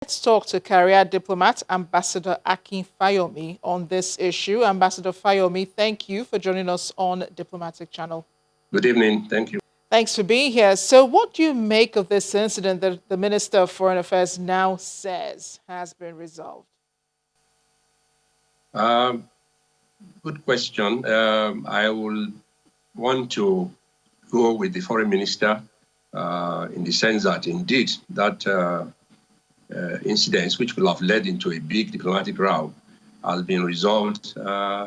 Let's talk to career diplomat Ambassador Akin Fayomi on this issue. Ambassador Fayomi, thank you for joining us on Diplomatic Channel. Good evening. Thank you. Thanks for being here. So, what do you make of this incident that the Minister of Foreign Affairs now says has been resolved? Um, Good question. I will want to go with the foreign minister in the sense that indeed that incident, which will have led into a big diplomatic row, has been resolved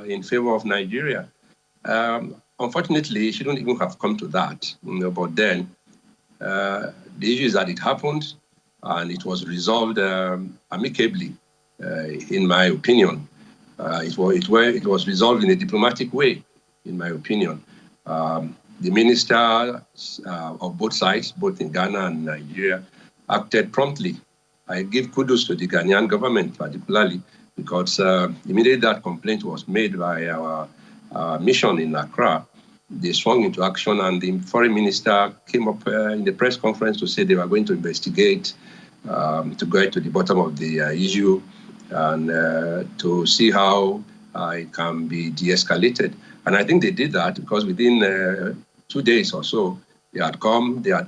in favor of Nigeria. Unfortunately, it shouldn't even have come to that. But then the issue is that it happened and it was resolved amicably, in my opinion. It was resolved in a diplomatic way, in my opinion. The ministers of both sides, both in Ghana and Nigeria, acted promptly. I give kudos to the Ghanaian government particularly because immediately that complaint was made by our mission in Accra, they swung into action, and the foreign minister came up in the press conference to say they were going to investigate, to get to the bottom of the issue, and to see how it can be de-escalated. And I think they did that because within 2 days or so, they had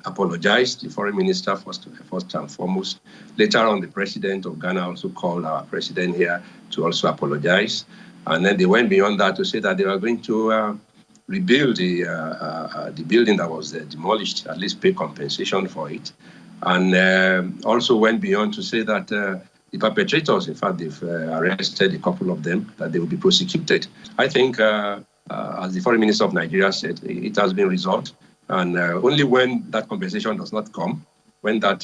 apologized, the foreign minister first and foremost. Later on, the president of Ghana also called our president here to also apologize. And then they went beyond that to say that they were going to rebuild the building that was demolished, at least pay compensation for it. And also went beyond to say that the perpetrators, in fact, they've arrested a couple of them, that they will be prosecuted. I think, as the foreign minister of Nigeria said, it has been resolved. And only when that compensation does not come, when that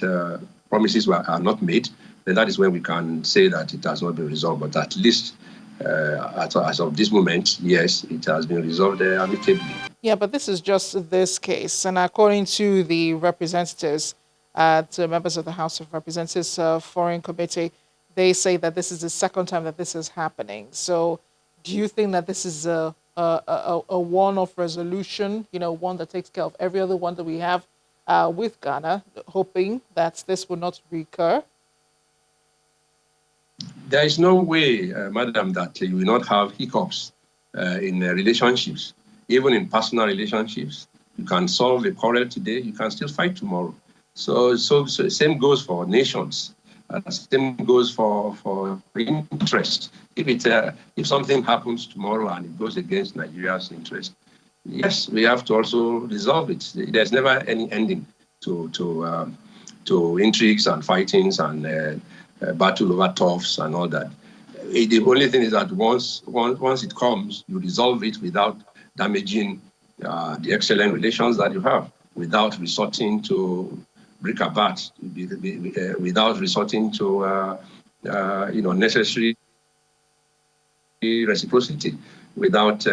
promises are not made, then that is when we can say that it has not been resolved. But at least as of this moment, yes, it has been resolved amicably. Yeah, but this is just this case. And according to the representatives, to members of the House of Representatives Foreign Committee, they say that this is the second time that this is happening. So do you think that this is a one-off resolution, one that takes care of every other one that we have with Ghana, hoping that this will not recur? There is no way, madam, that you will not have hiccups in relationships, even in personal relationships. You can solve a quarrel today, you can still fight tomorrow. So same goes for nations. Same goes for interest. If something happens tomorrow and it goes against Nigeria's interest, yes, we have to also resolve it. There's never any ending to intrigues and fightings and battle over turfs and all that. The only thing is that once it comes, you resolve it without damaging the excellent relations that you have, without resorting to brick apart, without resorting to necessary reciprocity, without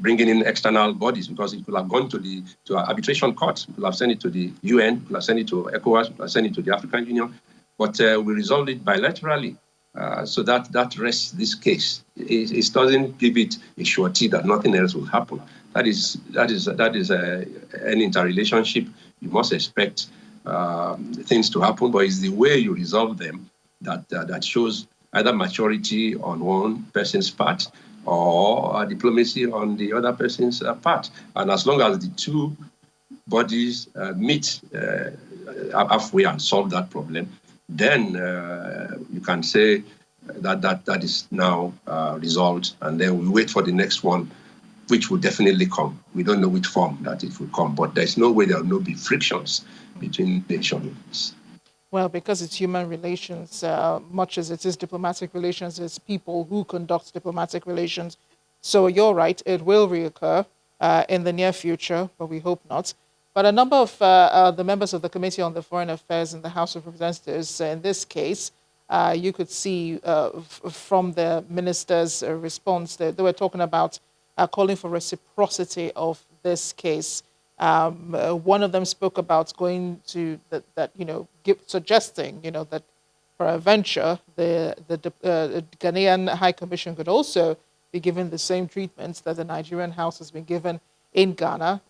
bringing in external bodies, because it could have gone to our arbitration court, we could have sent it to the UN, we could have sent it to ECOWAS, we could have sent it to the African Union, but we resolved it bilaterally. So that rests this case. It doesn't give it a surety that nothing else will happen. That is an interrelationship. You must expect things to happen, but it's the way you resolve them that shows either maturity on one person's part or diplomacy on the other person's part. And as long as the two bodies meet halfway and solve that problem, then you can say that is now resolved, and then we wait for the next one, which will definitely come. We don't know which form that it will come, but there's no way there will not be frictions between nations. Well, because it's human relations, much as it is diplomatic relations, it's people who conduct diplomatic relations. So you're right, it will reoccur in the near future, but we hope not. But a number of the members of the Committee on the Foreign Affairs in the House of Representatives, in this case, you could see from the minister's response, they were talking about calling for reciprocity of this case. One of them spoke about going to suggesting, that peradventure the Ghanaian High Commission could also be given the same treatment that the Nigerian House has been given in Ghana.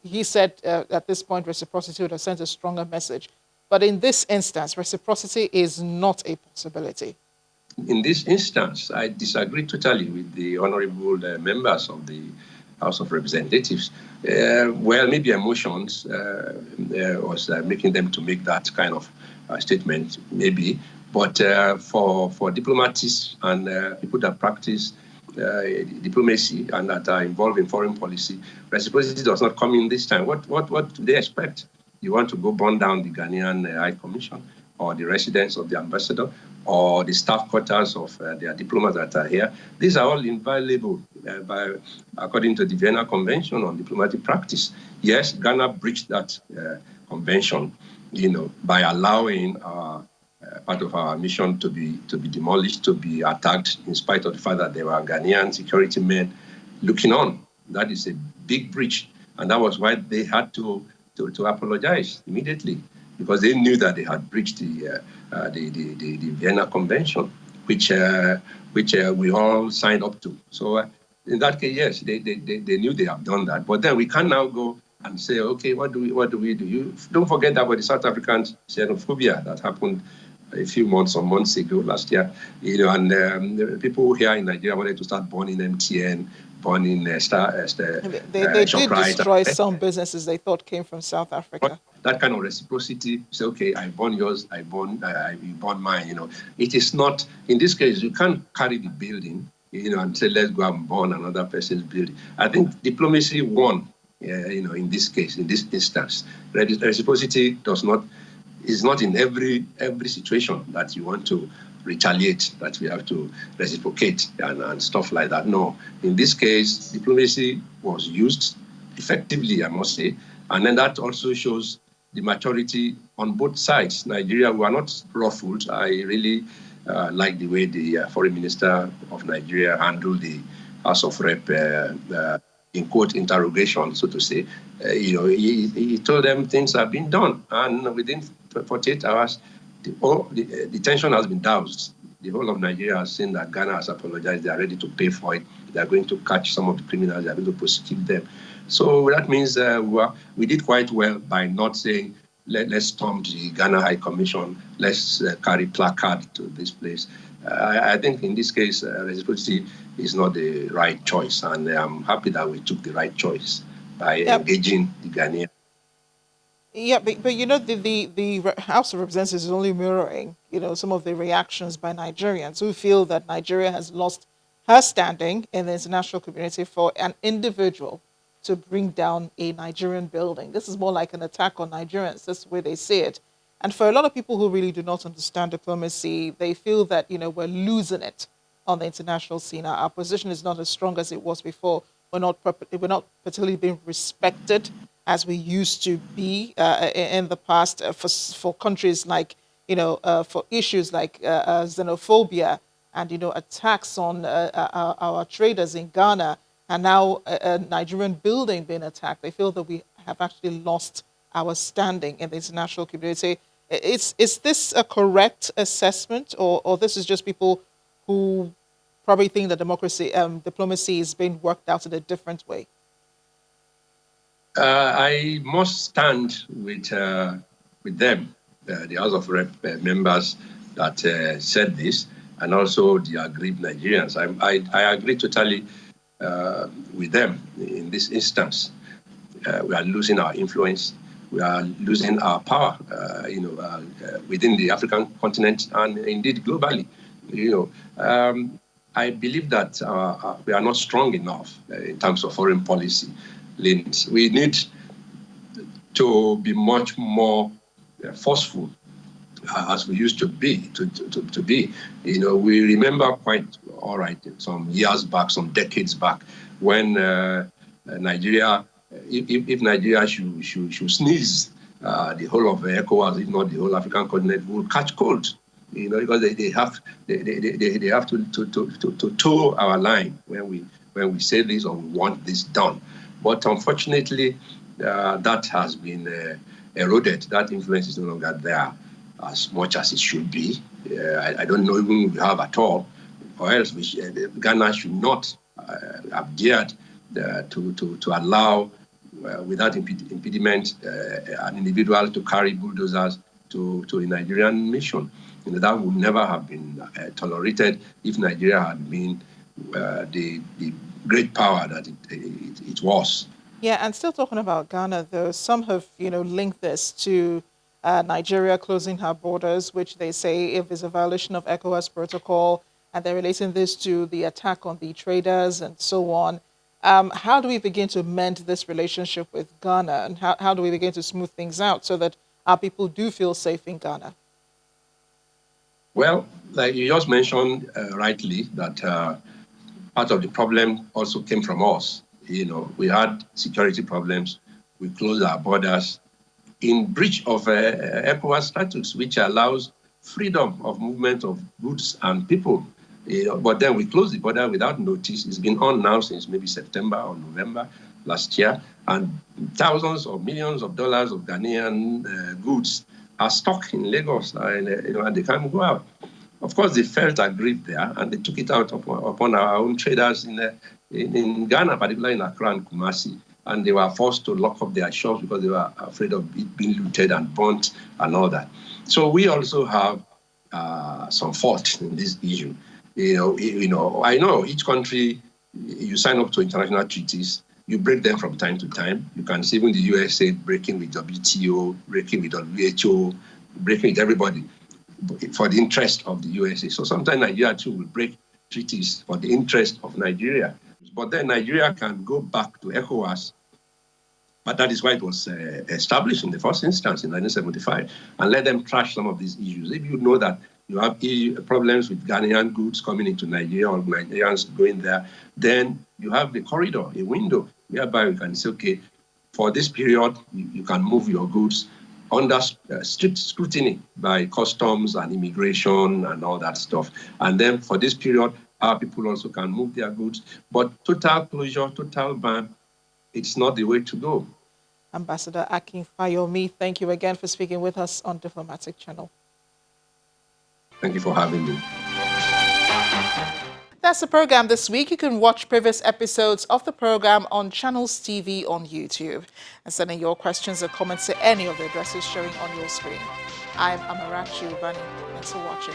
He said at this point reciprocity would have sent a stronger message. But in this instance, reciprocity is not a possibility. In this instance, I disagree totally with the honorable members of the House of Representatives. Well, maybe emotions was making them to make that kind of statement, maybe. But for diplomatists and people that practice diplomacy and that are involved in foreign policy, reciprocity does not come in this time. What do they expect? You want to go burn down the Ghanaian High Commission or the residence of the ambassador or the staff quarters of their diplomats that are here? These are all inviolable according to the Vienna Convention on Diplomatic Practice. Yes, Ghana breached that convention, by allowing part of our mission to be demolished, to be attacked, in spite of the fact that there were Ghanaian security men looking on. That is a big breach, and that was why they had to apologize immediately, because they knew that they had breached the Vienna Convention, which we all signed up to. So in that case, yes, they knew they have done that. But then we can now go and say, okay, what do we do? You don't forget about the South African xenophobia that happened a few months ago last year, and people here in Nigeria wanted to start burning MTN, burning They did destroy some businesses they thought came from South Africa. That kind of reciprocity, say, okay, I burn yours, you burn mine. It is not, in this case, you can't carry the building, and say, let's go and burn another person's building. I think diplomacy won, in this case, in this instance. Reciprocity is not in every situation that you want to retaliate, that we have to reciprocate and stuff like that. No, in this case, diplomacy was used effectively, I must say, and then that also shows the maturity on both sides. Nigeria, we are not ruffled. I really like the way the foreign minister of Nigeria handled the House of Rep in quote interrogation, so to say. He told them things have been done, and within 48 hours, the tension has been doused. The whole of Nigeria has seen that Ghana has apologized. They are ready to pay for it. They are going to catch some of the criminals. They are going to prosecute them. So that means we did quite well by not saying, let's storm the Ghana High Commission, let's carry placard to this place. I think in this case, reciprocity is not the right choice. And I'm happy that we took the right choice by engaging the Ghanaian. Yeah, but the House of Representatives is only mirroring, some of the reactions by Nigerians who feel that Nigeria has lost her standing in the international community for an individual to bring down a Nigerian building. This is more like an attack on Nigerians. That's the way they see it. And for a lot of people who really do not understand diplomacy, they feel that, we're losing it on the international scene. Our position is not as strong as it was before. We're not particularly being respected as we used to be in the past for countries like, for issues like xenophobia and, attacks on our traders in Ghana, and now a Nigerian building being attacked. They feel that we have actually lost our standing in the international community. Is this a correct assessment, or this is just people who probably think that diplomacy is being worked out in a different way? I must stand with them, the House of Rep members that said this, and also the aggrieved Nigerians. I agree totally with them in this instance. We are losing our influence. We are losing our power, within the African continent and indeed globally. I believe that we are not strong enough in terms of foreign policy. We need to be much more forceful as we used to be. We remember quite all right some years back, some decades back, when Nigeria, if Nigeria should sneeze, the whole of ECOWAS, if not the whole African continent, will catch cold. Because they have to toe our line when we say this or we want this done. But unfortunately, that has been eroded. That influence is no longer there as much as it should be. I don't know even if we have at all, or else Ghana should not have dared to allow, without impediment, an individual to carry bulldozers to a Nigerian mission. That would never have been tolerated if Nigeria had been the great power that it was. Yeah, and still talking about Ghana, though, some have, linked this to Nigeria closing her borders, which they say if it's a violation of ECOWAS protocol, and they're relating this to the attack on the traders and so on. How do we begin to mend this relationship with Ghana, and how do we begin to smooth things out so that our people do feel safe in Ghana? Well, like you just mentioned rightly, that part of the problem also came from us. We had security problems. We closed our borders in breach of ECOWAS statutes, which allows freedom of movement of goods and people. But then we closed the border without notice. It's been on now since maybe September or November last year, and thousands or millions of dollars of Ghanaian goods are stuck in Lagos, and they can't go out. Of course, they felt aggrieved there, and they took it out upon our own traders in Ghana, particularly in Accra and Kumasi. And they were forced to lock up their shops because they were afraid of it being looted and burnt and all that. So we also have some fault in this issue. I know each country, you sign up to international treaties, you break them from time to time. You can see even the USA breaking with WTO, breaking with WHO, breaking with everybody for the interest of the USA. So sometimes Nigeria too will break treaties for the interest of Nigeria. But then Nigeria can go back to ECOWAS, but that is why it was established in the first instance in 1975, and let them trash some of these issues. If you know that you have problems with Ghanaian goods coming into Nigeria or Nigerians going there, then you have the corridor, a window, whereby you can say, okay, for this period, you can move your goods under strict scrutiny by customs and immigration and all that stuff. And then for this period, our people also can move their goods. But total closure, total ban, it's not the way to go. Ambassador Akin Fayomi, thank you again for speaking with us on Diplomatic Channel. Thank you for having me. That's the program this week. You can watch previous episodes of the program on Channels TV on YouTube and send in your questions or comments to any of the addresses showing on your screen. I'm Amarachi Ubani. Thanks for watching.